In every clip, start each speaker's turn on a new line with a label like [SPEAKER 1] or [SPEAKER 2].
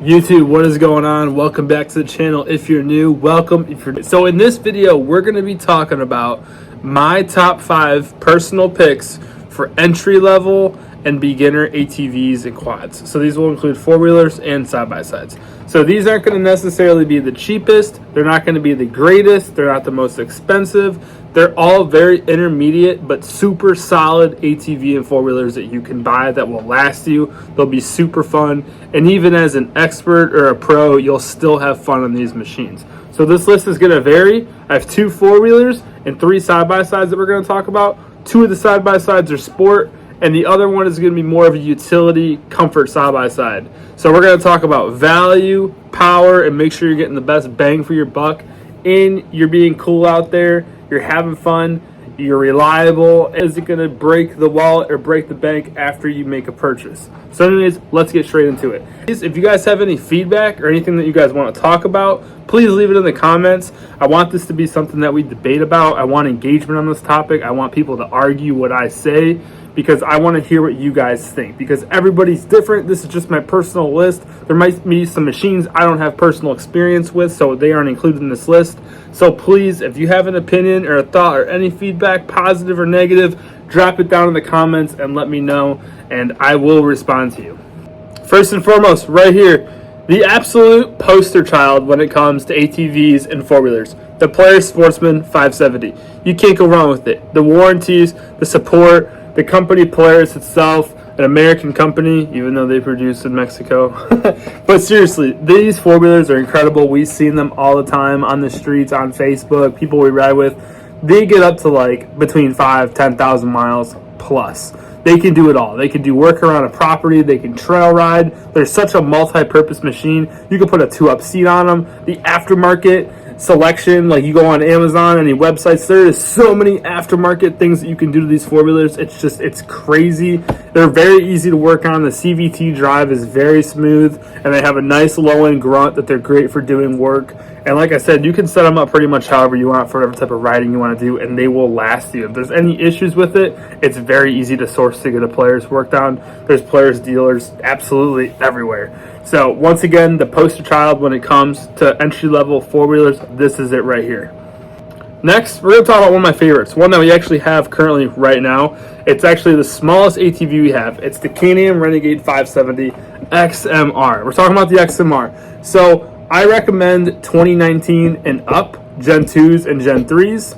[SPEAKER 1] YouTube, what is going on? Welcome back to the channel. If you're new, welcome. So in this video, we're going to be talking about my top 5 personal picks for entry-level and beginner ATVs and quads. So these will include four-wheelers and side-by-sides. So these aren't going to necessarily be the cheapest. They're not going to be the greatest. They're not the most expensive. They're all very intermediate but super solid ATV and four-wheelers that you can buy that will last you. They'll be super fun. And even as an expert or a pro, you'll still have fun on these machines. So this list is going to vary. I have 2 four-wheelers and 3 side-by-sides that we're going to talk about. 2 of the side-by-sides are sport, and the other one is going to be more of a utility comfort side-by-side. So we're going to talk about value, power, and make sure you're getting the best bang for your buck. And you're being cool out there, you're having fun, you're reliable. Is it going to break the wallet or break the bank after you make a purchase? So anyways, let's get straight into it. If you guys have any feedback or anything that you guys want to talk about, please leave it in the comments. I want this to be something that we debate about. I want engagement on this topic. I want people to argue what I say, because I want to hear what you guys think, because everybody's different. This is just my personal list. There might be some machines I don't have personal experience with, so they aren't included in this list. So please, if you have an opinion or a thought or any feedback, positive or negative, drop it down in the comments and let me know, and I will respond to you. First and foremost, right here, the absolute poster child when it comes to ATVs and four-wheelers, the Polaris Sportsman 570. You can't go wrong with it. The warranties, the support, the company Polaris itself, an American company, even though they produce in Mexico. But seriously, these four-wheelers are incredible. We've seen them all the time on the streets, on Facebook, people we ride with. They get up to like between 5,000-10,000 miles plus. They can do it all. They can do work around a property. They can trail ride. They're such a multi-purpose machine. You can put a 2-up seat on them. The aftermarket selection, like you go on Amazon, any websites, there is so many aftermarket things that you can do to these four-wheelers. It's crazy. They're very easy to work on. The CVT drive is very smooth, and they have a nice low-end grunt that they're great for doing work. And like I said, you can set them up pretty much however you want for whatever type of riding you want to do, and they will last you. If there's any issues with it, it's very easy to source to get a Polaris worked on. There's Polaris dealers absolutely everywhere. So once again, the poster child when it comes to entry-level four-wheelers, this is it right here. Next, we're going to talk about one of my favorites, one that we actually have currently right now. It's actually the smallest ATV we have. It's the Can-Am Renegade 570 XMR. We're talking about the XMR. So I recommend 2019 and up, Gen 2s and Gen 3s,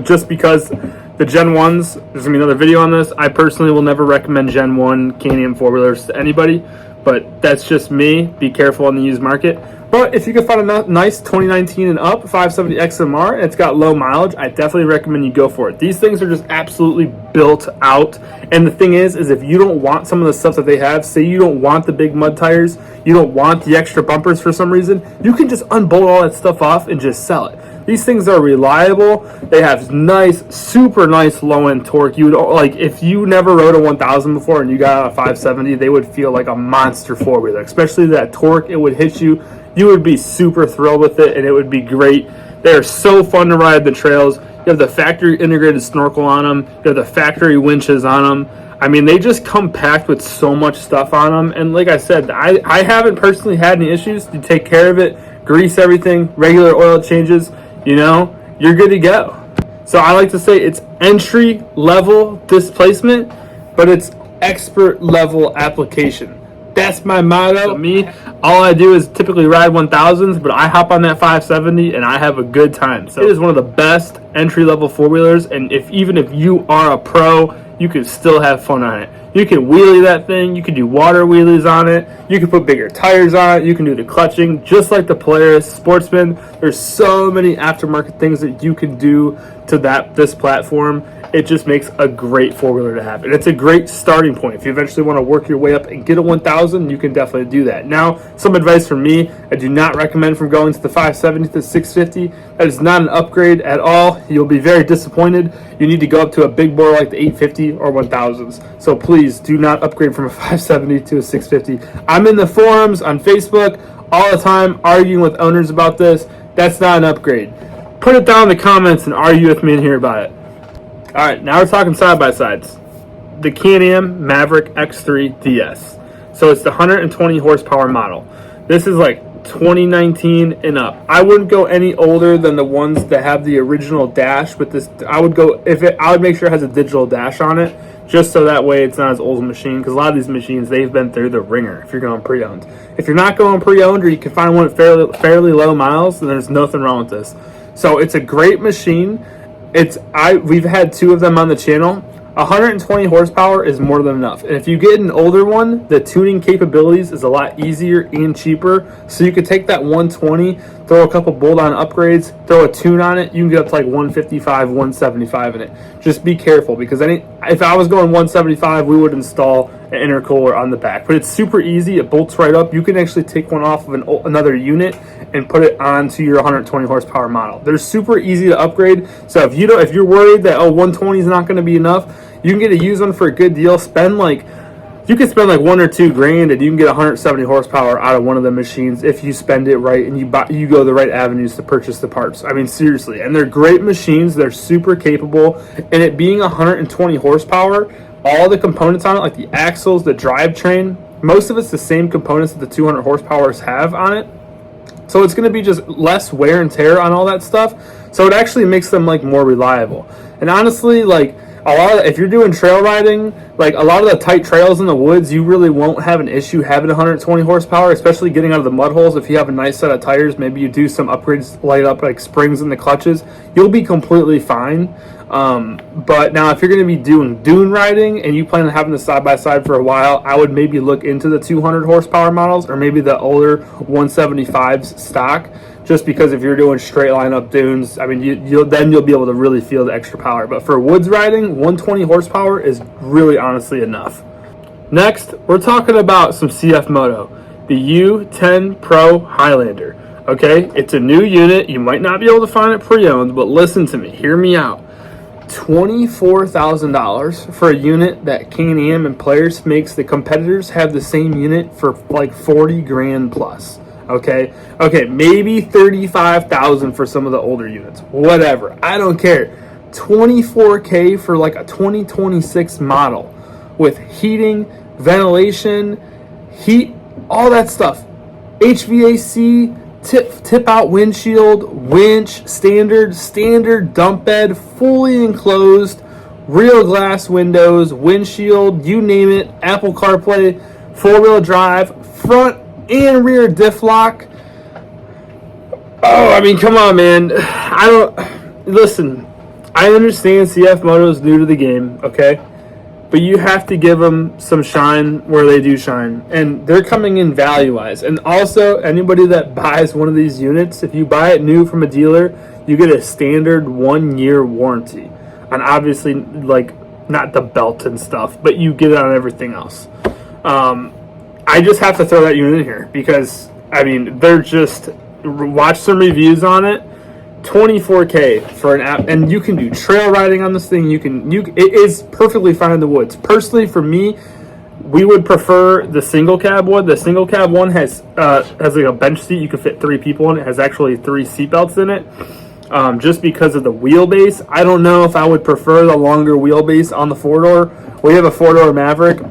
[SPEAKER 1] just because the Gen 1s, there's going to be another video on this. I personally will never recommend Gen 1 Can-Am four-wheelers to anybody, but that's just me. Be careful on the used market. But if you can find a nice 2019 and up 570 XMR and it's got low mileage, I definitely recommend you go for it. These things are just absolutely built out. And the thing is if you don't want some of the stuff that they have, say you don't want the big mud tires, you don't want the extra bumpers for some reason, you can just unbolt all that stuff off and just sell it. These things are reliable. They have nice, super nice low-end torque. You would, like, if you never rode a 1000 before and you got a 570, they would feel like a monster four-wheeler. Especially that torque, it would hit you. You would be super thrilled with it, and it would be great. They're so fun to ride the trails. You have the factory integrated snorkel on them. You have the factory winches on them. I mean, they just come packed with so much stuff on them. And like I said, I haven't personally had any issues. You take care of it, grease everything, regular oil changes, you know, you're good to go. So I like to say it's entry level displacement, but it's expert level application. That's my motto. Me, all I do is typically ride 1000s, but I hop on that 570 and I have a good time. So it is one of the best entry level four-wheelers, and even if you are a pro, you can still have fun on it. You can wheelie that thing, you can do water wheelies on it, you can put bigger tires on it, you can do the clutching, just like the Polaris Sportsman. There's so many aftermarket things that you can do to this platform. It just makes a great four-wheeler to have. And it's a great starting point. If you eventually want to work your way up and get a 1000, you can definitely do that. Now, some advice from me, I do not recommend from going to the 570 to 650. That is not an upgrade at all. You'll be very disappointed. You need to go up to a big bore like the 850 or 1000s. So please do not upgrade from a 570 to a 650. I'm in the forums on Facebook all the time arguing with owners about this. That's not an upgrade. Put it down in the comments and argue with me in here about it. Alright, now we're talking side-by-sides. The Can-Am Maverick X3 DS. So it's the 120 horsepower model. This is like 2019 and up. I wouldn't go any older than the ones that have the original dash. With this, I would make sure it has a digital dash on it, just so that way it's not as old a machine, because a lot of these machines, they've been through the ringer if you're going pre-owned. If you're not going pre-owned, or you can find one at fairly low miles, then there's nothing wrong with this. So it's a great machine. We've had 2 of them on the channel. 120 horsepower is more than enough. And if you get an older one, the tuning capabilities is a lot easier and cheaper. So you could take that 120, throw a couple bolt-on upgrades, throw a tune on it, you can get up to like 155, 175 in it. Just be careful, because if I was going 175, we would install an intercooler on the back. But it's super easy. It bolts right up. You can actually take one off of another unit and put it onto your 120 horsepower model. They're super easy to upgrade. So if you're worried that 120 is not going to be enough, you can get a used one for a good deal. You could spend like $1 or $2 grand, and you can get 170 horsepower out of one of the machines if you spend it right and you go the right avenues to purchase the parts. I mean, seriously. And they're great machines. They're super capable. And it being 120 horsepower, all the components on it, like the axles, the drivetrain, most of it's the same components that the 200 horsepowers have on it. So it's going to be just less wear and tear on all that stuff. So it actually makes them like more reliable. And honestly, like, if you're doing trail riding, like a lot of the tight trails in the woods, you really won't have an issue having 120 horsepower, especially getting out of the mud holes. If you have a nice set of tires, maybe you do some upgrades, light up like springs in the clutches, you'll be completely fine. But now if you're going to be doing dune riding and you plan on having the side-by-side for a while, I would maybe look into the 200 horsepower models, or maybe the older 175s stock. Just because if you're doing straight line up dunes, I mean, you'll be able to really feel the extra power. But for woods riding, 120 horsepower is really honestly enough. Next, we're talking about some CF Moto, the U10 Pro Highlander. Okay, it's a new unit. You might not be able to find it pre-owned, but listen to me, hear me out. $24,000 for a unit that Can-Am and Polaris makes. The competitors have the same unit for like 40 grand plus. Okay, maybe 35,000 for some of the older units. Whatever, I don't care. 24K for like a 2026 model with heating, ventilation, heat, all that stuff. HVAC, tip out windshield, winch, standard dump bed, fully enclosed, real glass windows, windshield, you name it. Apple CarPlay, 4-wheel drive, front and rear diff lock. Oh, I mean, come on, man. Listen, I understand CF Moto is new to the game, okay? But you have to give them some shine where they do shine. And they're coming in value-wise. And also, anybody that buys one of these units, if you buy it new from a dealer, you get a standard 1-year warranty. And obviously, like, not the belt and stuff, but you get it on everything else. I just have to throw that unit in here because, I mean, watch some reviews on it. 24K for an app, and you can do trail riding on this thing. It is perfectly fine in the woods. Personally, for me, we would prefer the single cab one. The single cab one has like a bench seat. You can fit 3 people in it. It has actually 3 seat belts in it. Just because of the wheelbase, I don't know if I would prefer the longer wheelbase on the 4-door. We have a 4-door Maverick,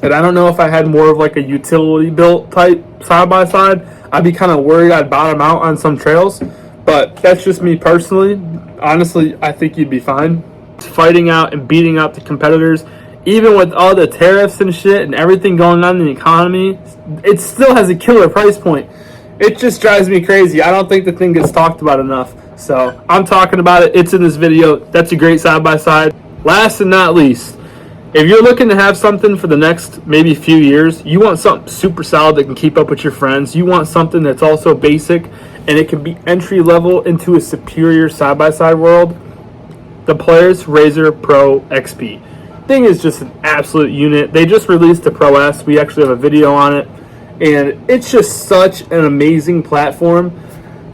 [SPEAKER 1] and I don't know if I had more of like a utility built type side-by-side. I'd be kind of worried I'd bottom out on some trails, but that's just me personally. Honestly, I think you'd be fine fighting out and beating out the competitors. Even with all the tariffs and shit and everything going on in the economy, it still has a killer price point. It just drives me crazy. I don't think the thing gets talked about enough. So I'm talking about it. It's in this video. That's a great side-by-side. Last and not least, if you're looking to have something for the next maybe few years, you want something super solid that can keep up with your friends. You want something that's also basic and it can be entry level into a superior side-by-side world. The Polaris RZR Pro XP thing is just an absolute unit. They just released the Pro S. We actually have a video on it, and it's just such an amazing platform.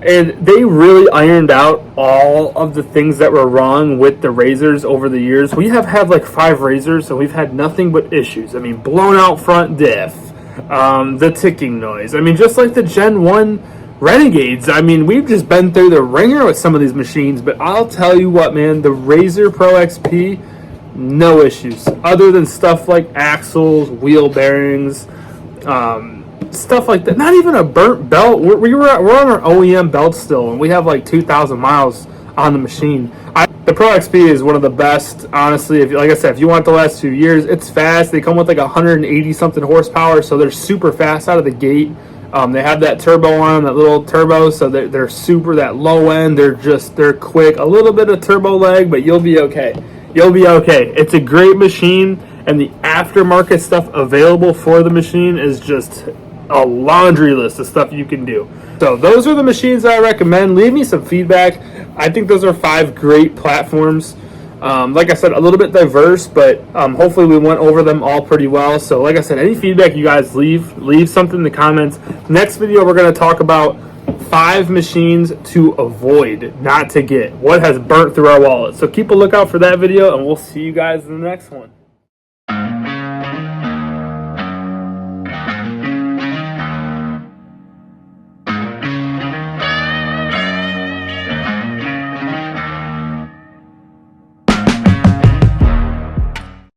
[SPEAKER 1] And they really ironed out all of the things that were wrong with the RZRs over the years. We have had like 5 RZRs, and we've had nothing but issues. I mean, blown out front diff, the ticking noise. I mean, just like the Gen 1 Renegades. I mean, we've just been through the ringer with some of these machines. But I'll tell you what, man, the RZR Pro XP, no issues. Other than stuff like axles, wheel bearings, stuff like that. Not even a burnt belt. We're on our OEM belt still, and we have like 2,000 miles on the machine. The Pro XP is one of the best, honestly. Like I said, if you want the last few years, it's fast. They come with like 180 something horsepower, so they're super fast out of the gate. They have that turbo on them, that little turbo, so they're super, that low end. They're quick. A little bit of turbo lag, but you'll be okay. You'll be okay. It's a great machine, and the aftermarket stuff available for the machine is just a laundry list of stuff you can do. So those are the machines that I recommend. Leave me some feedback. I think those are 5 great platforms. Like I said, a little bit diverse, but hopefully we went over them all pretty well. So like I said, any feedback you guys leave something in the comments. Next video, we're going to talk about 5 machines to avoid, not to get. What has burnt through our wallet. So keep a lookout for that video, and we'll see you guys in the next one.